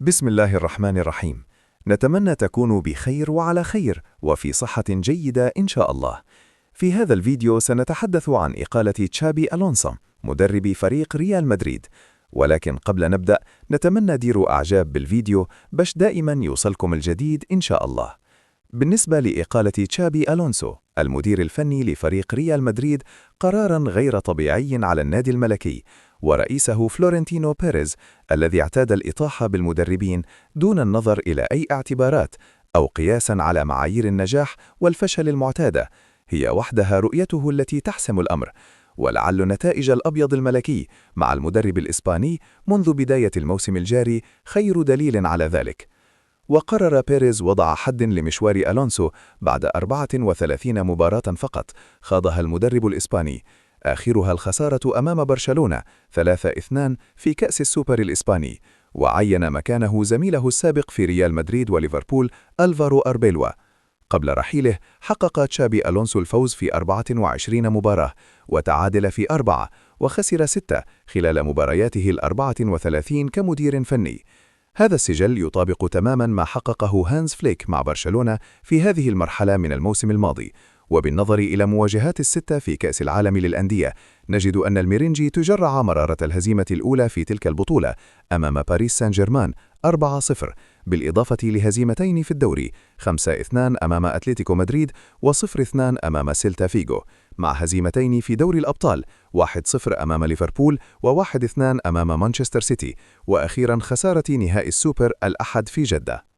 بسم الله الرحمن الرحيم. نتمنى تكونوا بخير وعلى خير وفي صحة جيدة إن شاء الله. في هذا الفيديو سنتحدث عن إقالة تشابي ألونسو مدرب فريق ريال مدريد. ولكن قبل نبدأ نتمنى ديروا إعجاب بالفيديو باش دائما يوصلكم الجديد إن شاء الله. بالنسبة لإقالة تشابي ألونسو المدير الفني لفريق ريال مدريد قرارا غير طبيعي على النادي الملكي ورئيسه فلورنتينو بيريز الذي اعتاد الإطاحة بالمدربين دون النظر إلى أي اعتبارات أو قياسا على معايير النجاح والفشل المعتادة، هي وحدها رؤيته التي تحسم الأمر. ولعل نتائج الأبيض الملكي مع المدرب الإسباني منذ بداية الموسم الجاري خير دليل على ذلك. وقرر بيريز وضع حد لمشوار ألونسو بعد 34 مباراة فقط خاضها المدرب الإسباني، آخرها الخسارة أمام برشلونة 3-2 في كأس السوبر الإسباني، وعين مكانه زميله السابق في ريال مدريد وليفربول ألفارو أربيلوا. قبل رحيله حقق تشابي ألونسو الفوز في 24 مباراة وتعادل في 4 وخسر 6 خلال مبارياته 34 كمدير فني. هذا السجل يطابق تماما ما حققه هانز فليك مع برشلونة في هذه المرحلة من الموسم الماضي. وبالنظر إلى مواجهات الستة في كأس العالم للأندية نجد أن الميرينجي تجرع مرارة الهزيمة الأولى في تلك البطولة أمام باريس سان جيرمان 4-0، بالإضافة لهزيمتين في الدوري 5-2 أمام أتلتيكو مدريد و0-2 أمام سيلتا فيغو، مع هزيمتين في دوري الأبطال 1-0 أمام ليفربول و1-2 أمام مانشستر سيتي، وأخيرا خسارة نهائي السوبر الأحد في جدة.